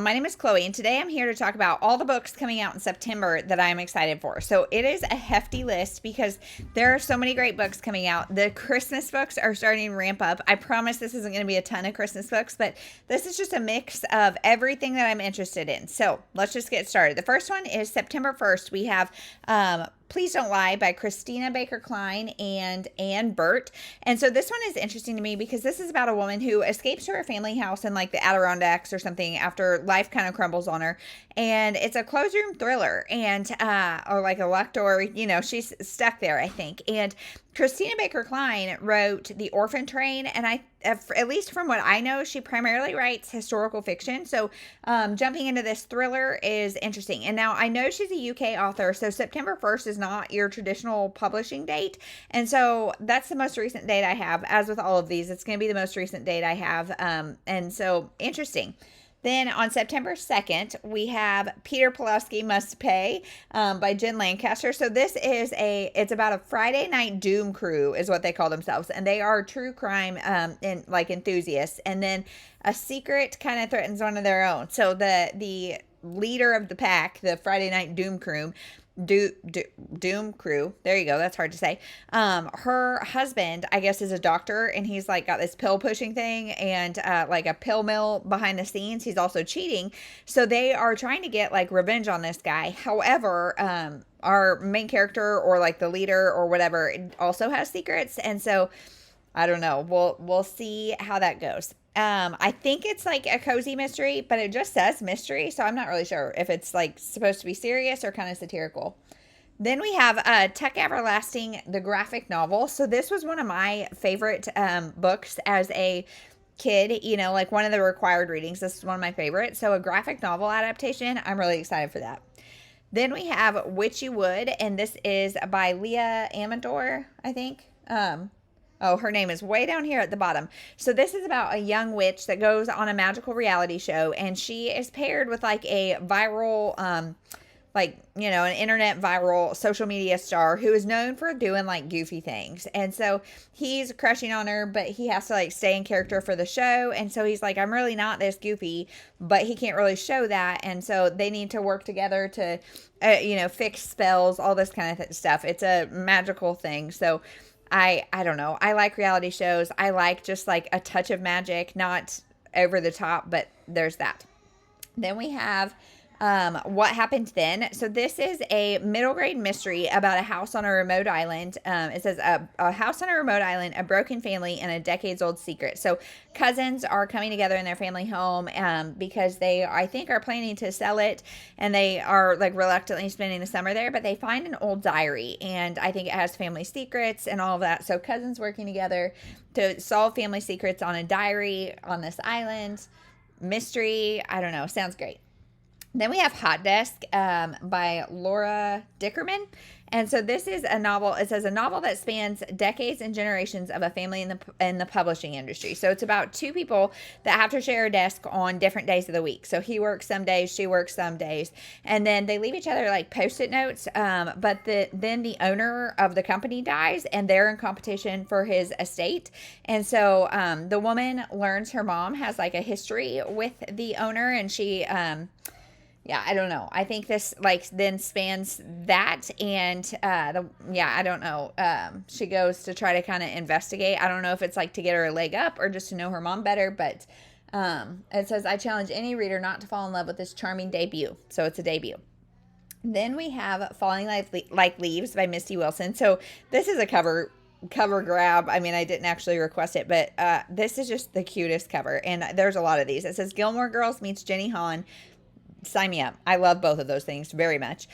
My name is Chloe, and today I'm here to talk about all the books coming out in September that I'm excited for. So it is a hefty list because there are so many great books coming out. The Christmas books are starting to ramp up. I promise this isn't going to be a ton of Christmas books, but this is just a mix of everything that I'm interested in. So let's just get started. The first one is September 1st. We have Please Don't Lie by Christina Baker Kline and Burt. And so this one is interesting to me because this is about a woman who escapes to her family house in like the Adirondacks or something after life kind of crumbles on her. And it's a closed room thriller and, or like a locked door, she's stuck there, I think. And Christina Baker Kline wrote The Orphan Train, and at least from what I know, she primarily writes historical fiction. So jumping into this thriller is interesting. And now I know she's a UK author, so September 1st is not your traditional publishing date. And so that's the most recent date I have. As with all of these, it's going to be the most recent date I have. And so interesting. Then on September 2nd, we have Peter Pulaski Must Pay by Jen Lancaster. So this is it's about a Friday night doom crew is what they call themselves. And they are true crime enthusiasts. And then a secret kind of threatens one of their own. So the leader of the pack, the Friday night doom crew, Doom crew. There you go. That's hard to say. Her husband, I guess, is a doctor, and he's like got this pill pushing thing and like a pill mill behind the scenes. He's also cheating. So they are trying to get like revenge on this guy. However, our main character or like the leader or whatever also has secrets. And so I don't know. We'll see how that goes. I think it's like a cozy mystery, but it just says mystery, so I'm not really sure if it's like supposed to be serious or kind of satirical. Then we have Tuck Everlasting, the graphic novel. So this was one of my favorite books as a kid, like one of the required readings. This is one of my favorites. So a graphic novel adaptation, I'm really excited for that. Then we have Witchy Wood, and this is by Lia Amador, I think. Oh, her name is way down here at the bottom. So this is about a young witch that goes on a magical reality show, and she is paired with like a viral, an internet viral social media star who is known for doing like goofy things. And so he's crushing on her, but he has to like stay in character for the show. And so he's like, I'm really not this goofy, but he can't really show that. And so they need to work together to, fix spells, all this kind of stuff. It's a magical thing. So I don't know. I like reality shows. I like just like a touch of magic, not over the top, but there's that. Then we have What Happened Then. So this is a middle grade mystery about a house on a remote island. It says a house on a remote island, a broken family, and a decades old secret. So cousins are coming together in their family home because they, I think, are planning to sell it, and they are like reluctantly spending the summer there, but they find an old diary, and I think it has family secrets and all of that. So cousins working together to solve family secrets on a diary on this island. Mystery, I don't know, sounds great. Then we have Hot Desk by Laura Dickerman. And so this is a novel. It says a novel that spans decades and generations of a family in the publishing industry. So it's about two people that have to share a desk on different days of the week. So he works some days, she works some days. And then they leave each other like Post-it notes. But then the owner of the company dies, and they're in competition for his estate. And so the woman learns her mom has like a history with the owner, and she... I don't know. I think this then spans that, and I don't know. She goes to try to kind of investigate. I don't know if it's like to get her a leg up or just to know her mom better, but it says, I challenge any reader not to fall in love with this charming debut. So it's a debut. Then we have Falling Like Leaves by Misty Wilson. So this is a cover grab. I mean, I didn't actually request it, but this is just the cutest cover, and there's a lot of these. It says Gilmore Girls meets Jenny Han. Sign me up. I love both of those things very much.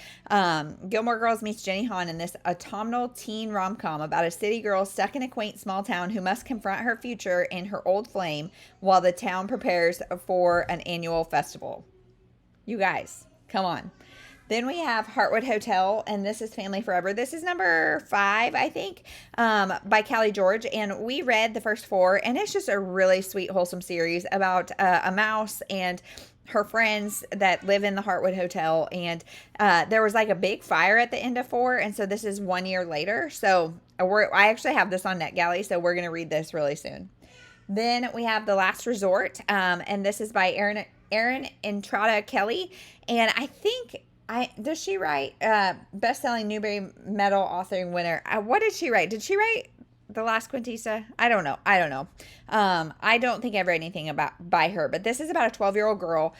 Gilmore Girls meets Jenny Han in this autumnal teen rom-com about a city girl stuck in a quaint small town who must confront her future and her old flame while the town prepares for an annual festival. You guys, come on. Then we have Heartwood Hotel, and this is Family Forever. This is number 5, I think, by Callie George, and we read the first 4, and it's just a really sweet, wholesome series about a mouse and her friends that live in the Heartwood Hotel, and there was like a big fire at the end of 4, and so this is 1 year later. So I actually have this on NetGalley, so we're going to read this really soon. Then we have The Last Resort, and this is by Erin Entrada Kallie, and I think does she write best-selling Newbery Medal author winner? What did she write? Did she write The Last Quintessa? I don't know. I don't think I've read anything by her, but this is about a 12-year-old girl.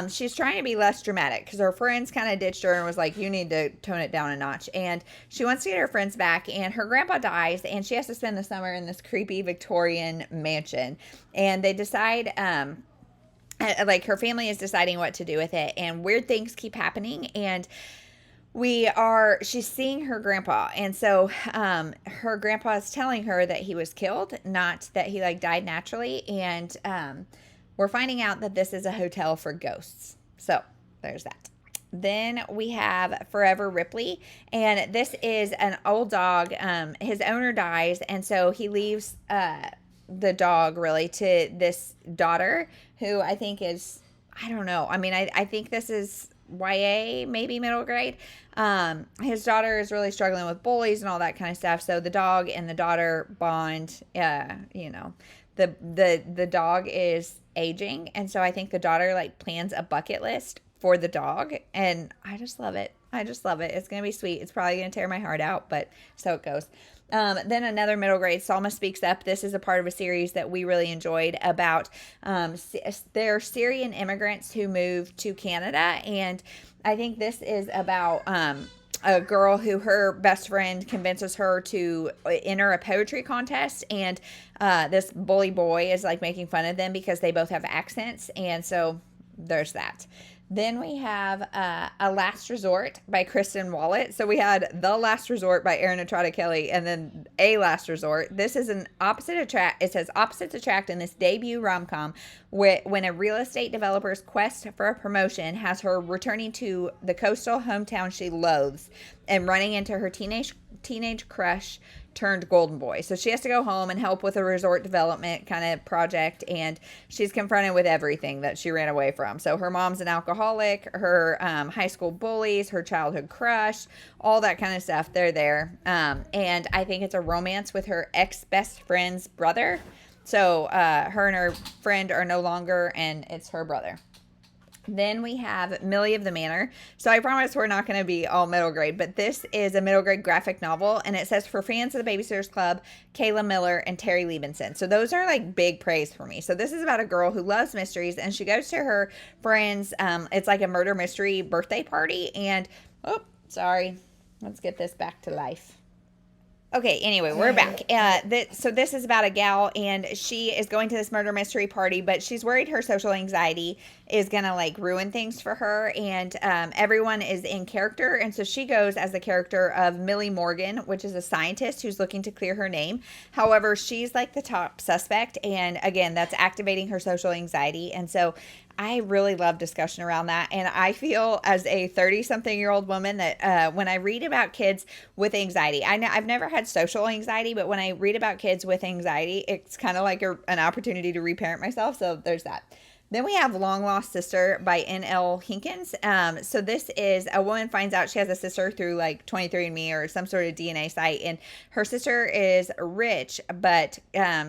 She's trying to be less dramatic because her friends kind of ditched her and was like, you need to tone it down a notch. And she wants to get her friends back, and her grandpa dies, and she has to spend the summer in this creepy Victorian mansion. And they decide, like, her family is deciding what to do with it, and weird things keep happening, and she's seeing her grandpa, and so her grandpa is telling her that he was killed, not that he like died naturally, and we're finding out that this is a hotel for ghosts. So there's that. Then we have Forever Ripley, and this is an old dog. His owner dies, and so he leaves the dog really to this daughter who I think is, I don't know. I mean, I think this is YA, maybe middle grade. His daughter is really struggling with bullies and all that kind of stuff. So the dog and the daughter bond. The dog is aging, and so I think the daughter like plans a bucket list for the dog, and I just love it. It's gonna be sweet. It's probably gonna tear my heart out, but so it goes. Then another middle grade, Salma Speaks Up. This is a part of a series that we really enjoyed about they're Syrian immigrants who moved to Canada, and I think this is about a girl who her best friend convinces her to enter a poetry contest, and this bully boy is like making fun of them because they both have accents, and so there's that. Then we have A Last Resort by Kristin Wollett. So we had The Last Resort by Erin Entrada Kallie, and then A Last Resort. This is an opposite attract. It says opposites attract in this debut rom-com when a real estate developer's quest for a promotion has her returning to the coastal hometown she loathes and running into her teenage crush turned golden boy. So she has to go home and help with a resort development kind of project, and she's confronted with everything that she ran away from. So her mom's an alcoholic, her high school bullies, her childhood crush, all that kind of stuff. They're there. And I think it's a romance with her ex-best friend's brother. So her and her friend are no longer, and it's her brother. Then we have Millie of the Manor. So I promise we're not going to be all middle grade, but this is a middle grade graphic novel, and it says for fans of the Babysitters Club, Kayla Miller and Terry Liebenson. So those are like big praise for me. So this is about a girl who loves mysteries, and she goes to her friend's, it's like a murder mystery birthday party, and, let's get this back to life. Okay, anyway, we're back. So this is about a gal, and she is going to this murder mystery party, but she's worried her social anxiety is going to, like, ruin things for her, and everyone is in character, and so she goes as the character of Millie Morgan, which is a scientist who's looking to clear her name. However, she's, like, the top suspect, and, again, that's activating her social anxiety, and so I really love discussion around that, and I feel as a 30-something-year-old woman that when I read about kids with anxiety, I've never had social anxiety, but when I read about kids with anxiety, it's kind of like an opportunity to reparent myself, so there's that. Then we have Long Lost Sister by N.L. Hinkens. So this is a woman finds out she has a sister through like 23andMe or some sort of DNA site. And her sister is rich, but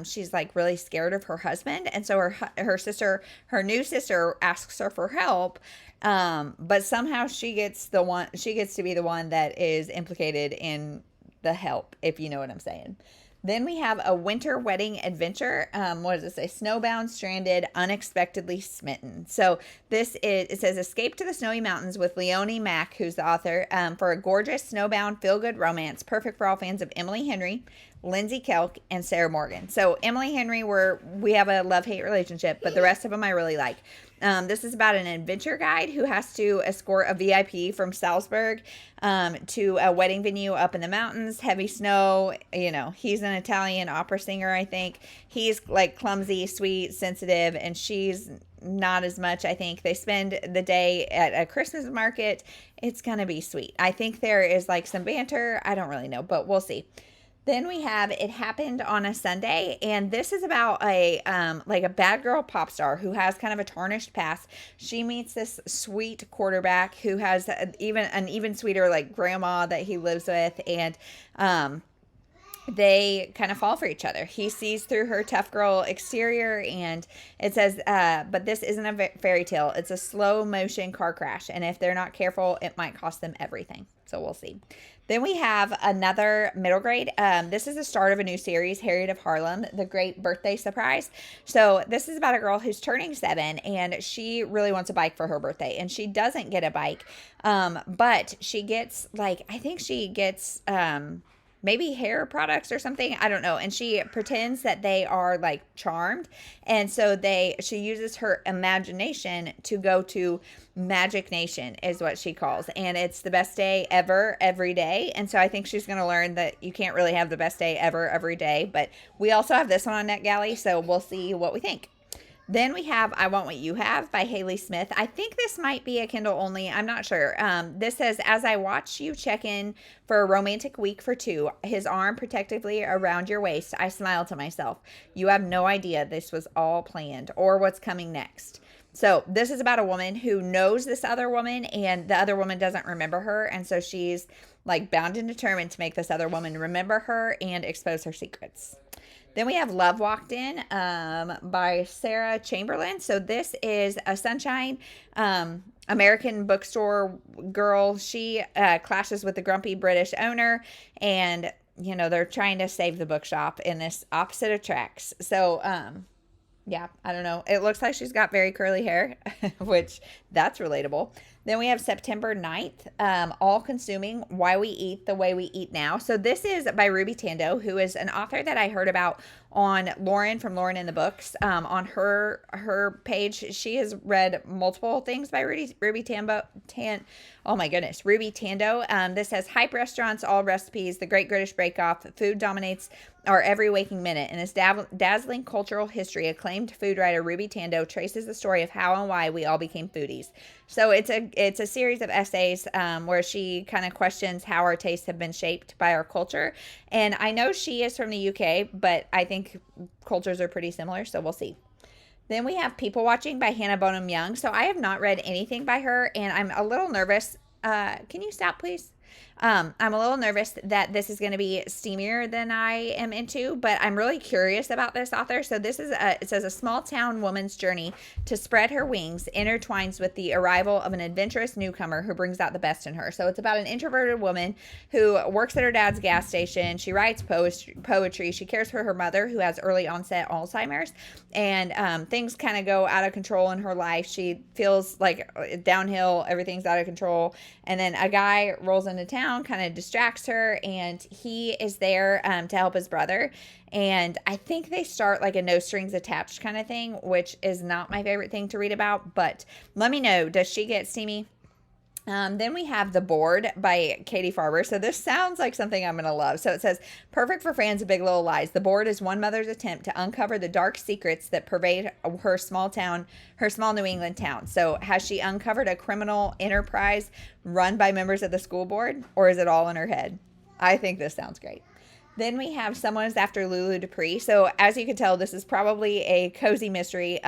she's like really scared of her husband. And so her new sister asks her for help. But somehow she gets to be the one that is implicated in the help, if you know what I'm saying. Then we have A Winter Wedding Adventure. What does it say? Snowbound, stranded, unexpectedly smitten. So it says escape to the snowy mountains with Leonie Mack, who's the author, for a gorgeous snowbound feel-good romance, perfect for all fans of Emily Henry, Lindsay Kelk, and Sarah Morgan. So Emily Henry, we have a love-hate relationship, but the rest of them I really like. This is about an adventure guide who has to escort a VIP from Salzburg to a wedding venue up in the mountains, heavy snow. You know, he's an Italian opera singer, I think. He's like clumsy, sweet, sensitive, and she's not as much, I think. They spend the day at a Christmas market. It's going to be sweet. I think there is like some banter. I don't really know, but we'll see. Then we have It Happened on a Sunday, and this is about a bad girl pop star who has kind of a tarnished past. She meets this sweet quarterback who has an even sweeter like grandma that he lives with, and they kind of fall for each other. He sees through her tough girl exterior, and it says, but this isn't a fairy tale. It's a slow motion car crash, and if they're not careful, it might cost them everything. So we'll see. Then we have another middle grade. This is the start of a new series, Harriet of Harlem, The Great Birthday Surprise. So this is about a girl who's turning 7, and she really wants a bike for her birthday, and she doesn't get a bike, but she gets, like, I think she gets maybe hair products or something, I don't know, and she pretends that they are like charmed, and so she uses her imagination to go to Magic Nation is what she calls, and it's the best day ever every day. And so I think she's going to learn that you can't really have the best day ever every day. But we also have this one on NetGalley, so we'll see what we think. Then we have I Want What You Have by Haley Smith. I think this might be a Kindle only. I'm not sure. This says, as I watch you check in for a romantic week for 2, his arm protectively around your waist, I smile to myself. You have no idea this was all planned or what's coming next. So this is about a woman who knows this other woman, and the other woman doesn't remember her. And so she's like bound and determined to make this other woman remember her and expose her secrets. Then we have Love Walked In by Sarah Chamberlain. So this is a Sunshine American bookstore girl. She clashes with the grumpy British owner, and, you know, they're trying to save the bookshop in this opposite attracts. So, yeah, I don't know. It looks like she's got very curly hair, which that's relatable. Then we have September 9th, All Consuming, Why We Eat the Way We Eat Now. So this is by Ruby Tando, who is an author that I heard about on Lauren from Lauren in the Books. On her page, she has read multiple things by Ruby Tando. Ruby Tando. This says, hype restaurants, all recipes, the Great British Bake Off, food dominates our every waking minute. In this dazzling cultural history, acclaimed food writer Ruby Tando traces the story of how and why we all became foodies. So it's a series of essays where she kind of questions how our tastes have been shaped by our culture. And I know she is from the UK, but I think cultures are pretty similar, so we'll see. Then we have People Watching by Hannah Bonham Young. So I have not read anything by her, and I'm a little nervous. Can you stop, please? I'm a little nervous that this is going to be steamier than I am into, but I'm really curious about this author. So this is it says a small town woman's journey to spread her wings intertwines with the arrival of an adventurous newcomer who brings out the best in her. So it's about an introverted woman who works at her dad's gas station. She writes poetry. She cares for her mother who has early onset Alzheimer's, and things kind of go out of control in her life. She feels like downhill, everything's out of control. And then a guy rolls into town, kind of distracts her, and he is there to help his brother. And I think they start like a no strings attached kind of thing, which is not my favorite thing to read about. But let me know, does she get steamy? Then we have The Board by Katie Farber. So this sounds like something I'm going to love. So it says, perfect for fans of Big Little Lies. The Board is one mother's attempt to uncover the dark secrets that pervade her small New England town. So has she uncovered a criminal enterprise run by members of the school board, or is it all in her head? I think this sounds great. Then we have Someone is After Lulu Dupree. So as you can tell, this is probably a cozy mystery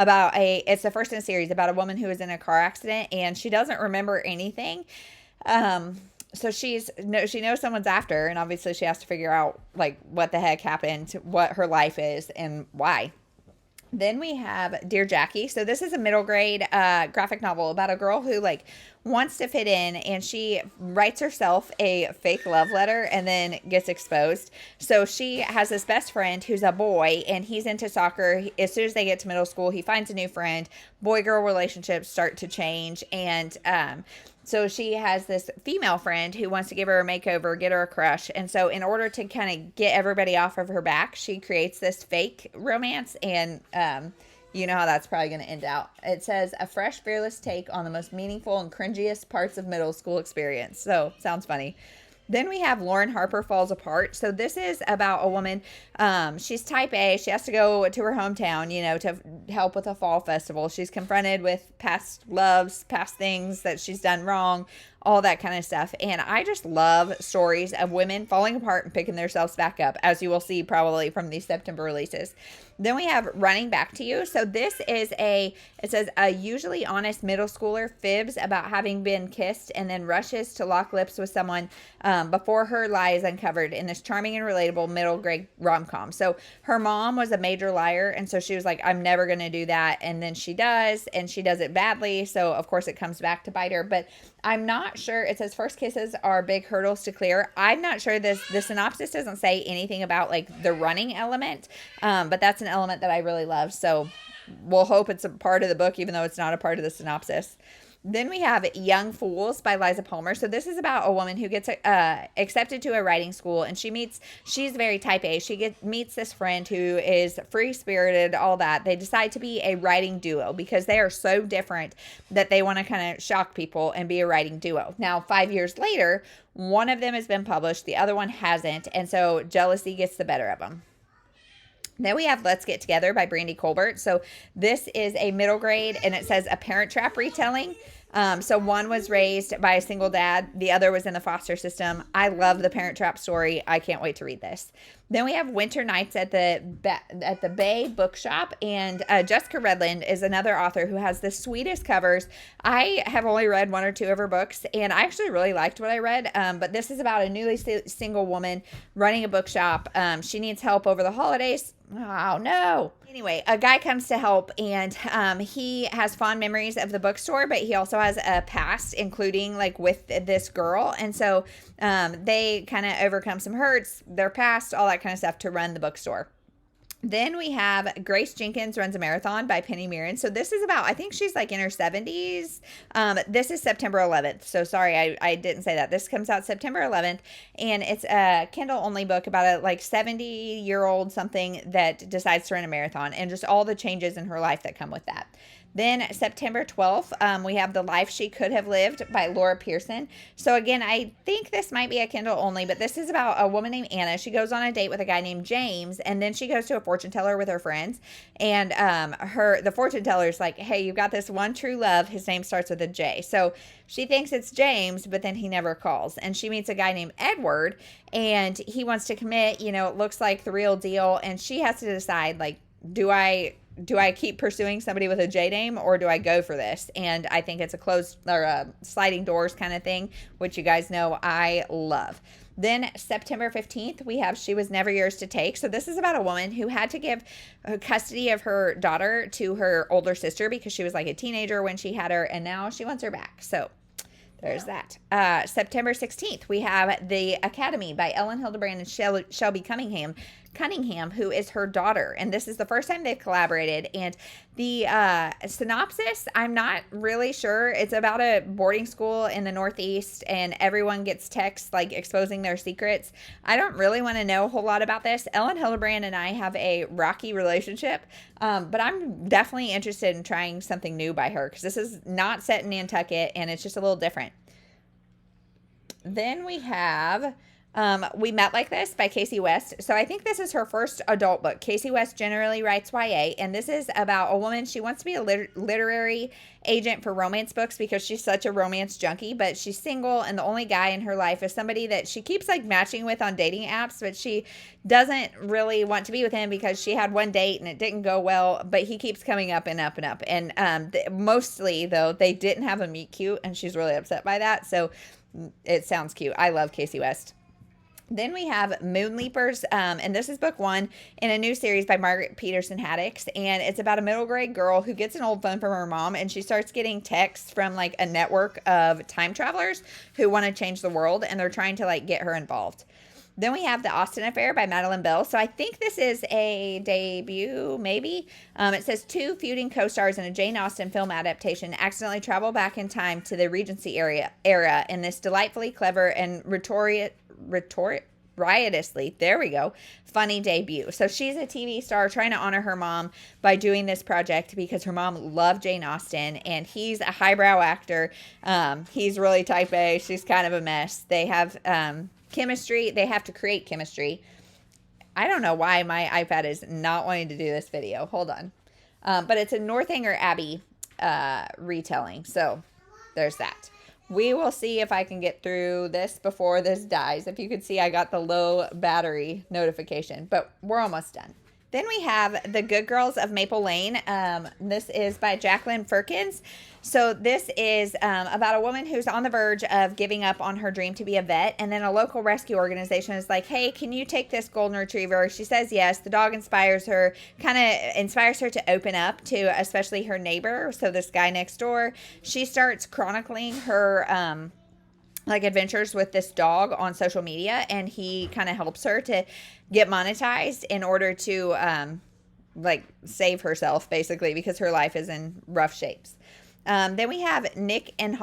it's the first in a series about a woman who is in a car accident and she doesn't remember anything. So she knows someone's after her, and obviously she has to figure out like what the heck happened, what her life is, and why. Then we have Dear Jackie. So this is a middle grade graphic novel about a girl who like wants to fit in, and she writes herself a fake love letter and then gets exposed. So she has this best friend who's a boy, and he's into soccer. As soon as they get to middle school, he finds a new friend. Boy-girl relationships start to change, and so she has this female friend who wants to give her a makeover, get her a crush. And so in order to kind of get everybody off of her back, she creates this fake romance. And you know how that's probably going to end out. It says, a fresh, fearless take on the most meaningful and cringiest parts of middle school experience. So sounds funny. Then we have Lauren Harper Falls Apart. So this is about a woman. She's type A. She has to go to her hometown, to help with a fall festival. She's confronted with past loves, past things that she's done wrong, all that kind of stuff. And I just love stories of women falling apart and picking themselves back up, as you will see probably from these September releases. Then we have Running Back to You. So this is it says a usually honest middle schooler fibs about having been kissed and then rushes to lock lips with someone before her lie is uncovered in this charming and relatable middle grade rom-com. So her mom was a major liar, and so she was like, I'm never going to do that. And then she does, and she does it badly. So of course it comes back to bite her. But I'm not sure. It says first kisses are big hurdles to clear. I'm not sure the synopsis doesn't say anything about like the running element, but that's an element that I really love. So we'll hope it's a part of the book, even though it's not a part of the synopsis. Then we have Young Fools by Liza Palmer. So this is about a woman who gets accepted to a writing school, and she's very type A. She meets this friend who is free-spirited, all that. They decide to be a writing duo because they are so different that they want to kind of shock people and be a writing duo. Now, 5 years later, one of them has been published, the other one hasn't, and so jealousy gets the better of them. Then we have Let's Get Together by Brandy Colbert. So this is a middle grade, and it says a Parent Trap retelling. So one was raised by a single dad. The other was in the foster system. I love the Parent Trap story. I can't wait to read this. Then we have Winter Nights at the Bay Bookshop, and Jessica Redland is another author who has the sweetest covers. I have only read one or two of her books, and I actually really liked what I read, but this is about a newly single woman running a bookshop. She needs help over the holidays. Oh, no. Anyway, a guy comes to help, and he has fond memories of the bookstore, but he also has a past, including like with this girl. And so they kind of overcome some hurts, their past, all that kind of stuff to run the bookstore. Then we have Grace Jenkins Runs a Marathon by Penny Mirren. So this is about, I think she's like in her 70s. This is September 11th. So sorry, I didn't say that. This comes out September 11th. And it's a Kindle only book about a like 70-year-old something that decides to run a marathon and just all the changes in her life that come with that. Then September 12th, we have The Life She Could Have Lived by Laura Pearson. So again, I think this might be a Kindle only, but this is about a woman named Anna. She goes on a date with a guy named James, and then she goes to a fortune teller with her friends. And the fortune teller's like, hey, you've got this one true love. His name starts with a J. So she thinks it's James, but then he never calls. And she meets a guy named Edward, and he wants to commit. You know, it looks like the real deal. And she has to decide, like, do I keep pursuing somebody with a J name, or do I go for this? And I think it's a closed or a sliding doors kind of thing, which you guys know I love. Then September 15th, we have She Was Never Yours to Take. So this is about a woman who had to give custody of her daughter to her older sister because she was like a teenager when she had her, and now she wants her back. So there's that. September 16th, we have The Academy by Ellen Hildebrand and Shelby Cunningham, who is her daughter. And this is the first time they've collaborated. And the synopsis, I'm not really sure. It's about a boarding school in the Northeast, and everyone gets texts like exposing their secrets. I don't really want to know a whole lot about this. Ellen Hildebrand and I have a rocky relationship, but I'm definitely interested in trying something new by her because this is not set in Nantucket, and it's just a little different. Then we have We Met Like This by Casey West. So I think this is her first adult book. Casey West generally writes YA, and this is about a woman. She wants to be a literary agent for romance books because she's such a romance junkie, but she's single, and the only guy in her life is somebody that she keeps like matching with on dating apps, but she doesn't really want to be with him because she had one date and it didn't go well, but he keeps coming up and up and up. And mostly, though, they didn't have a meet cute, and she's really upset by that. So it sounds cute. I love Casey West. Then we have Moonleapers, and this is book one in a new series by Margaret Peterson Haddix, and it's about a middle grade girl who gets an old phone from her mom, and she starts getting texts from like a network of time travelers who want to change the world, and they're trying to like get her involved. Then we have The Austen Affair by Madeline Bell. So I think this is a debut, maybe. It says two feuding co-stars in a Jane Austen film adaptation accidentally travel back in time to the Regency era in this delightfully clever and riotously, there we go, funny debut. So she's a TV star trying to honor her mom by doing this project because her mom loved Jane Austen, and he's a highbrow actor. He's really type A. She's kind of a mess. They have chemistry. They have to create chemistry. I don't know why my iPad is not wanting to do this video. Hold on. But it's a Northanger Abbey retelling. So there's that. We will see if I can get through this before this dies. If you could see, I got the low battery notification, but we're almost done. Then we have The Good Girls of Maple Lane. This is by Jacqueline Firkins. So this is about a woman who's on the verge of giving up on her dream to be a vet. And then a local rescue organization is like, hey, can you take this golden retriever? She says yes. The dog inspires her to open up to especially her neighbor. So this guy next door, she starts chronicling her adventures with this dog on social media, and he kind of helps her to get monetized in order to save herself, basically, because her life is in rough shapes. Then we have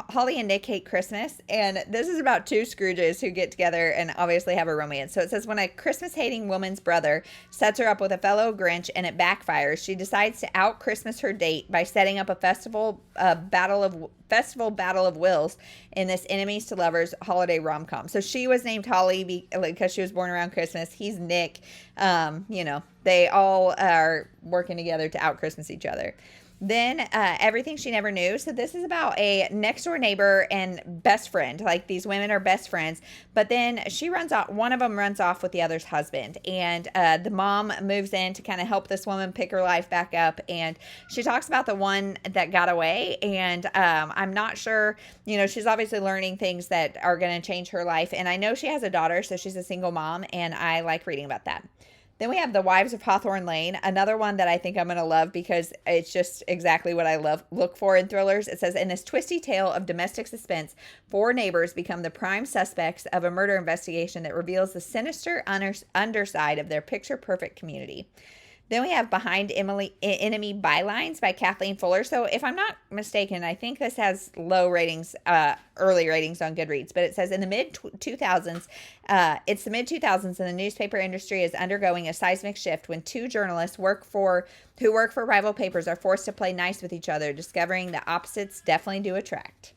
Holly and Nick Hate Christmas, and this is about two Scrooges who get together and obviously have a romance. So it says, when a Christmas-hating woman's brother sets her up with a fellow Grinch and it backfires, she decides to out-Christmas her date by setting up a festival battle of wills in this enemies to lovers holiday rom-com. So she was named Holly because she was born around Christmas. He's Nick. They all are working together to out-Christmas each other. Then Everything She Never Knew. So this is about a next door neighbor and best friend. Like, these women are best friends, but then one of them runs off with the other's husband, and the mom moves in to kind of help this woman pick her life back up. And she talks about the one that got away, and I'm not sure, she's obviously learning things that are going to change her life. And I know she has a daughter, so she's a single mom, and I like reading about that. Then we have The Wives of Hawthorne Lane, another one that I think I'm going to love because it's just exactly what I look for in thrillers. It says, in this twisty tale of domestic suspense, 4 neighbors become the prime suspects of a murder investigation that reveals the sinister underside of their picture-perfect community. Then we have Behind Enemy Bylines by Kathleen Fuller. So if I'm not mistaken, I think this has low ratings, early ratings on Goodreads. But it says in the mid-2000s, it's the mid-2000s, and the newspaper industry is undergoing a seismic shift when 2 journalists who work for rival papers are forced to play nice with each other, discovering the opposites definitely do attract.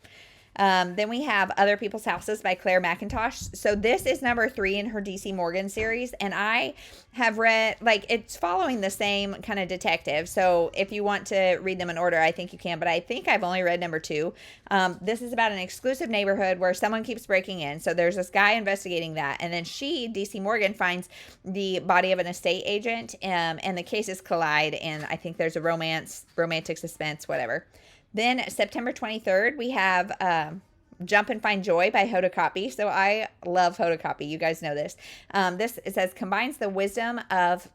Then we have Other People's Houses by Claire McIntosh. So this is number 3 in her DC Morgan series, and I have read, it's following the same kind of detective. So if you want to read them in order, I think you can, but I think I've only read number 2. This is about an exclusive neighborhood where someone keeps breaking in. So there's this guy investigating that, and then DC Morgan, finds the body of an estate agent, and the cases collide, and I think there's a romantic suspense, whatever. Then September 23rd, we have Jump and Find Joy by Hoda Kotb. So I love Hoda Kotb. You guys know this. It says, combines the wisdom of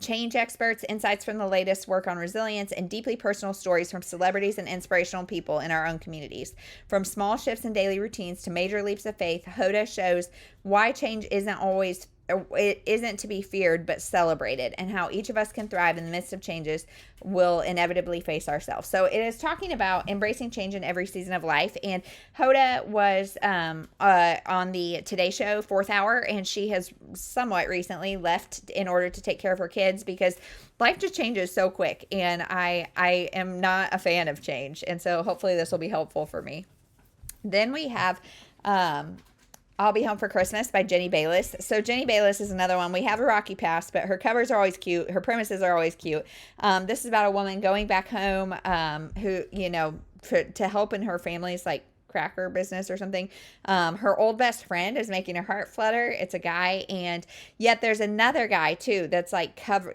change experts, insights from the latest work on resilience, and deeply personal stories from celebrities and inspirational people in our own communities. From small shifts in daily routines to major leaps of faith, Hoda shows why change isn't to be feared but celebrated, and how each of us can thrive in the midst of changes will inevitably face ourselves. So it is talking about embracing change in every season of life. And Hoda was on the Today Show 4th Hour, and she has somewhat recently left in order to take care of her kids because life just changes so quick, and I am not a fan of change, and so hopefully this will be helpful for me. Then we have I'll Be Home for Christmas by Jenny Bayliss. So Jenny Bayliss is another one. We have a rocky past, but her covers are always cute. Her premises are always cute. This is about a woman going back home who, to help in her family's cracker business or something. Her old best friend is making her heart flutter. It's a guy, and yet there's another guy too that's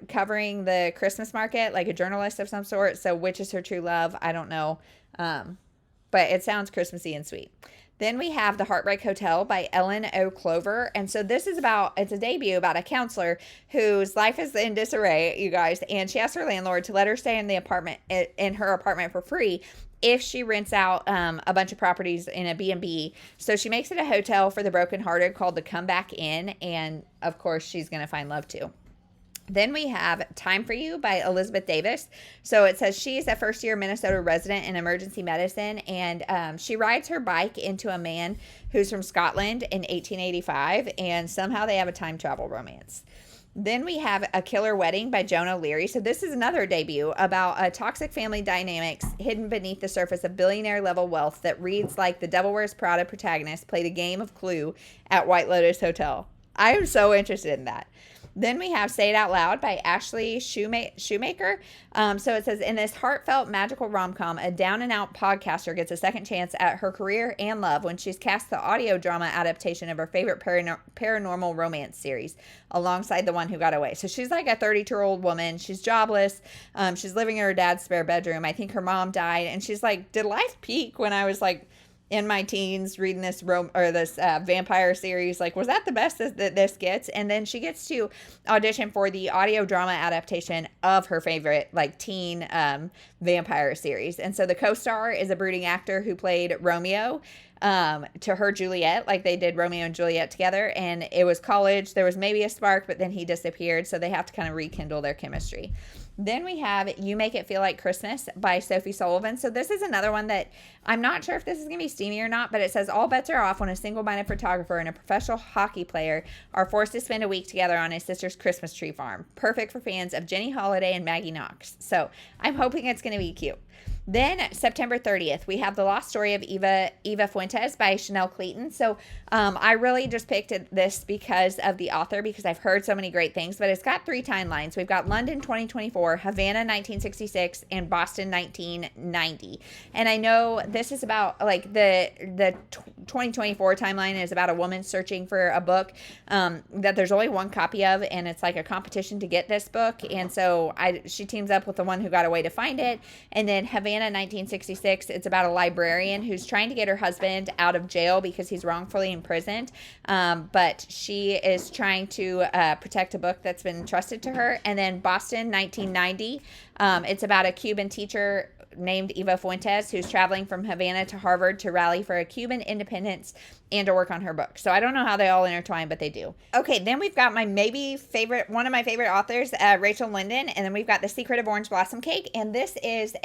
covering the Christmas market, like a journalist of some sort. So which is her true love? I don't know. But it sounds Christmassy and sweet. Then we have The Heartbreak Hotel by Ellen O. Clover. And so this is it's a debut about a counselor whose life is in disarray, you guys. And she asks her landlord to let her stay in her apartment for free if she rents out a bunch of properties in a B&B. So she makes it a hotel for the brokenhearted called the Comeback Inn. And of course, she's going to find love too. Then we have Time for You by Elizabeth Davis. So it says she's a first-year Minnesota resident in emergency medicine, and she rides her bike into a man who's from Scotland in 1885, and somehow they have a time travel romance. Then we have A Killer Wedding by Joan O'Leary. So this is another debut about a toxic family dynamics hidden beneath the surface of billionaire-level wealth that reads like the Devil Wears Prada protagonist played a game of Clue at White Lotus Hotel. I am so interested in that. Then we have Say It Out Loud by Ashley Shoemaker. So it says, in this heartfelt magical rom-com, a down-and-out podcaster gets a second chance at her career and love when she's cast the audio drama adaptation of her favorite paranormal romance series alongside The One Who Got Away. So she's like a 32-year-old woman. She's jobless. She's living in her dad's spare bedroom. I think her mom died. And she's like, did life peak when I was like in my teens reading this vampire series? Like, was that the best that this gets? And then she gets to audition for the audio drama adaptation of her favorite like teen vampire series. And so the co-star is a brooding actor who played Romeo to her Juliet. Like, they did Romeo and Juliet together, and it was college. There was maybe a spark, but then he disappeared, so they have to kind of rekindle their chemistry. Then we have You Make It Feel Like Christmas by Sophie Sullivan. So this is another one that I'm not sure if this is going to be steamy or not, but it says all bets are off when a single-minded photographer and a professional hockey player are forced to spend a week together on his sister's Christmas tree farm. Perfect for fans of Jenny Holiday and Maggie Knox. So I'm hoping it's going to be cute. Then September 30th, we have The Lost Story of Eva Fuentes by Chanel Clayton. So I really just picked this because of the author, because I've heard so many great things, but it's got 3 timelines. We've got London 2024, Havana 1966, and Boston 1990. And I know this is about like the 2024 timeline is about a woman searching for a book that there's only one copy of, and it's like a competition to get this book. And so she teams up with The One Who Got Away to find it. And then Havana 1966, it's about a librarian who's trying to get her husband out of jail because he's wrongfully imprisoned, but she is trying to protect a book that's been entrusted to her. And then Boston 1990, it's about a Cuban teacher named Eva Fuentes who's traveling from Havana to Harvard to rally for a Cuban independence and to work on her book. So I don't know how they all intertwine, but they do. Okay, then we've got one of my favorite authors, Rachel Linden, and then we've got The Secret of Orange Blossom Cake, and this is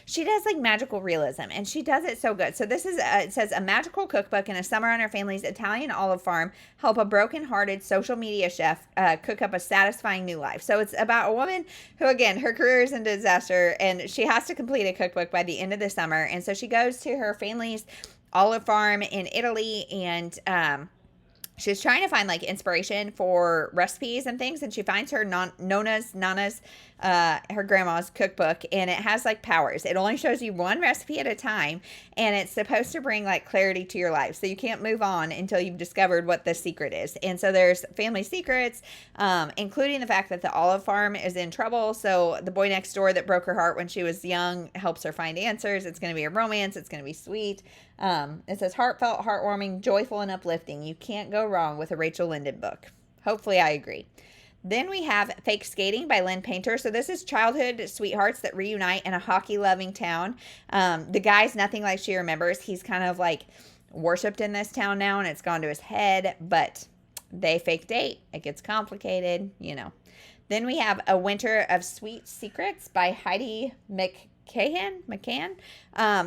she does like magical realism, and she does it so good. So this is, it says, a magical cookbook in a summer on her family's Italian olive farm help a broken-hearted social media chef cook up a satisfying new life. So it's about a woman who, again, her career is in disaster, and she has to complete a cookbook by the end of the summer, and so she goes to her family's olive farm in Italy, and she's trying to find like inspiration for recipes and things, and she finds her Nana's her grandma's cookbook, and it has like powers. It only shows you one recipe at a time, and it's supposed to bring like clarity to your life, so you can't move on until you've discovered what the secret is. And so there's family secrets, including the fact that the olive farm is in trouble, so the boy next door that broke her heart when she was young helps her find answers. It's going to be a romance. It's going to be sweet. It says heartfelt, heartwarming, joyful, and uplifting. You can't go wrong with a Rachel Linden book. Hopefully I agree. Then we have Fake Skating by Lynn Painter. So this is childhood sweethearts that reunite in a hockey-loving town. The guy's nothing like she remembers. He's kind of like worshipped in this town now, and it's gone to his head, but they fake date. It gets complicated, you know. Then we have A Winter of Sweet Secrets by Heidi McCann.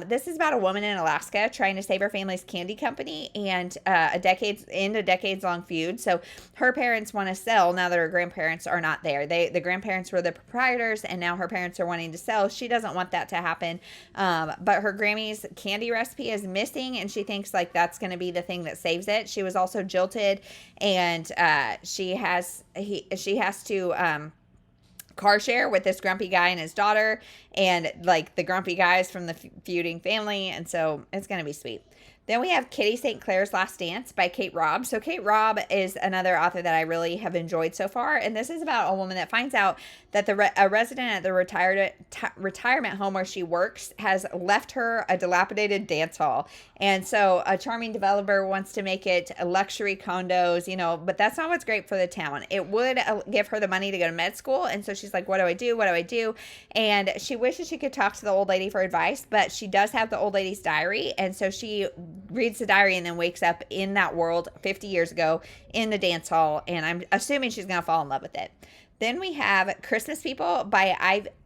This is about a woman in Alaska trying to save her family's candy company, and a decades-long feud. So her parents want to sell now that her grandparents are not there. The grandparents were the proprietors, and now her parents are wanting to sell. She doesn't want that to happen, but her Grammy's candy recipe is missing, and she thinks like that's going to be the thing that saves it. She was also jilted, and she has to car share with this grumpy guy and his daughter, and like the grumpy guys from the feuding family, and so it's gonna be sweet. Then we have Kitty St. Clair's Last Dance by Kate Robb. So Kate Robb is another author that I really have enjoyed so far. And this is about a woman that finds out that a resident at the retirement home where she works has left her a dilapidated dance hall. And so a charming developer wants to make it a luxury condos, you know, but that's not what's great for the town. It would give her the money to go to med school. And so she's like, what do I do? What do I do? And she wishes she could talk to the old lady for advice, but she does have the old lady's diary. And so she reads the diary and then wakes up in that world 50 years ago in the dance hall, and I'm assuming she's going to fall in love with it. Then we have Christmas People by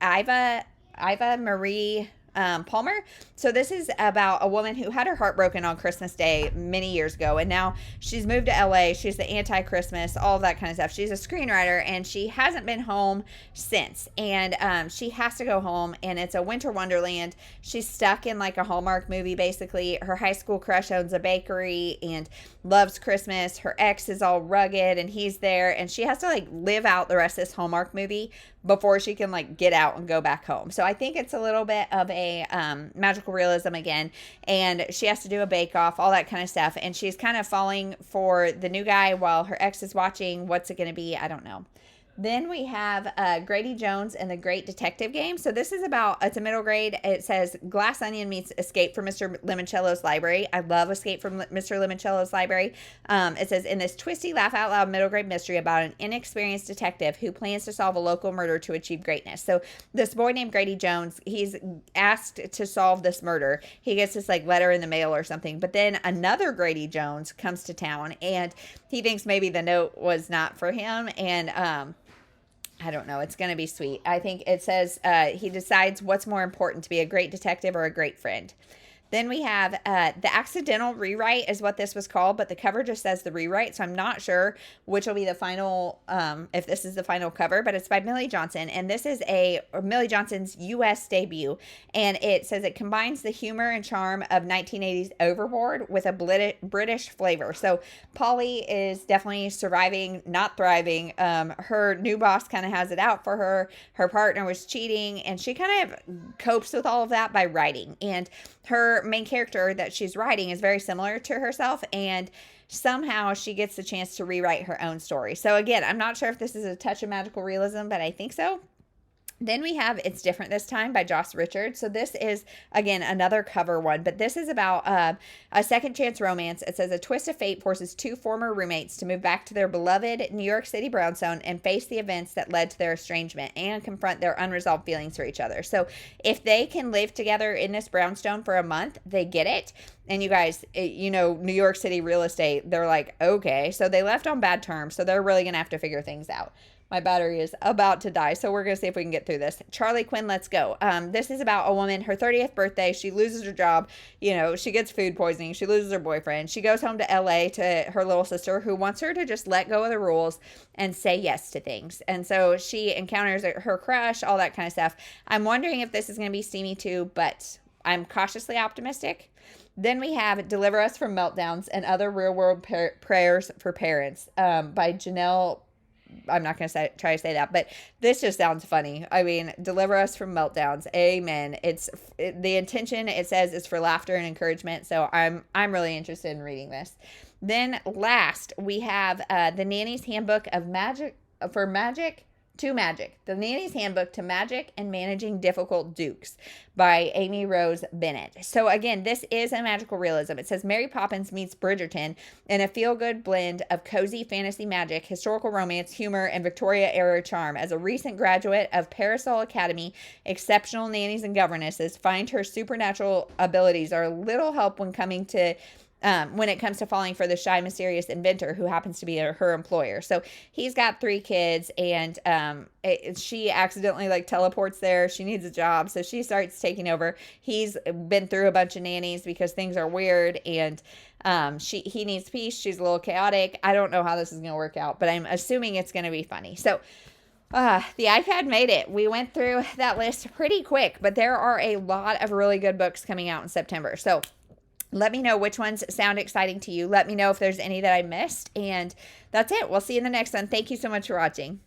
Iva Marie Palmer. So this is about a woman who had her heart broken on Christmas Day many years ago, and now she's moved to LA. She's the anti-Christmas, all that kind of stuff. She's a screenwriter, and she hasn't been home since. And she has to go home, and it's a winter wonderland. She's stuck in like a Hallmark movie, basically. Her high school crush owns a bakery and loves Christmas. Her ex is all rugged, and he's there, and she has to like live out the rest of this Hallmark movie before she can like get out and go back home. So I think it's a little bit of a magical realism again, and she has to do a bake off, all that kind of stuff, and she's kind of falling for the new guy while her ex is watching. What's it going to be? I don't know. Then we have Grady Jones and the Great Detective Game. So this is about, it's a middle grade. It says Glass Onion meets Escape from Mr. Limoncello's Library. I love Escape from Mr. Limoncello's Library. It says, in this twisty, laugh-out-loud middle grade mystery about an inexperienced detective who plans to solve a local murder to achieve greatness. So this boy named Grady Jones, he's asked to solve this murder. He gets this like letter in the mail or something. But then another Grady Jones comes to town, and he thinks maybe the note was not for him. And I don't know. It's going to be sweet. I think it says he decides what's more important, to be a great detective or a great friend. Then we have The Accidental Rewrite is what this was called, but the cover just says The Rewrite, so I'm not sure which will be the final, if this is the final cover, but it's by Millie Johnson, and this is Millie Johnson's U.S. debut, and it says it combines the humor and charm of 1980s Overboard with a British flavor. So Polly is definitely surviving, not thriving. Her new boss kind of has it out for her. Her partner was cheating, and she kind of copes with all of that by writing, and her main character that she's writing is very similar to herself, and somehow she gets the chance to rewrite her own story. So again, I'm not sure if this is a touch of magical realism, but I think so. Then we have It's Different This Time by Joss Richards. So this is, again, another cover one, but this is about a second chance romance. It says a twist of fate forces two former roommates to move back to their beloved New York City brownstone and face the events that led to their estrangement and confront their unresolved feelings for each other. So if they can live together in this brownstone for a month, they get it. And you guys, you know, New York City real estate, they're like, okay. So they left on bad terms, so they're really going to have to figure things out. My battery is about to die, so we're going to see if we can get through this. Charlie Quinn, Let's Go. This is about a woman, her 30th birthday. She loses her job. You know, she gets food poisoning. She loses her boyfriend. She goes home to LA to her little sister, who wants her to just let go of the rules and say yes to things. And so she encounters her crush, all that kind of stuff. I'm wondering if this is going to be steamy too, but I'm cautiously optimistic. Then we have Deliver Us from Meltdowns and Other Real-World Prayers for Parents by Janelle. I'm not going to try to say that, but this just sounds funny. I mean, Deliver Us from Meltdowns. Amen. It's the intention, it says, is for laughter and encouragement. So I'm really interested in reading this. Then last, we have the Nannys Handbook of Magic to Magic. The Nannys Handbook to Magic and Managing Difficult Dukes by Amy Rose Bennett. So again, this is a magical realism. It says Mary Poppins meets Bridgerton in a feel-good blend of cozy fantasy magic, historical romance, humor, and Victoria-era charm. As a recent graduate of Parasol Academy, exceptional nannies and governesses find her supernatural abilities are little help when it comes to falling for the shy, mysterious inventor who happens to be her employer. So he's got 3 kids, and she accidentally teleports there. She needs a job, so she starts taking over. He's been through a bunch of nannies because things are weird, and he needs peace. She's a little chaotic. I don't know how this is going to work out, but I'm assuming it's going to be funny. So the iPad made it. We went through that list pretty quick, but there are a lot of really good books coming out in September. So let me know which ones sound exciting to you. Let me know if there's any that I missed. And that's it. We'll see you in the next one. Thank you so much for watching.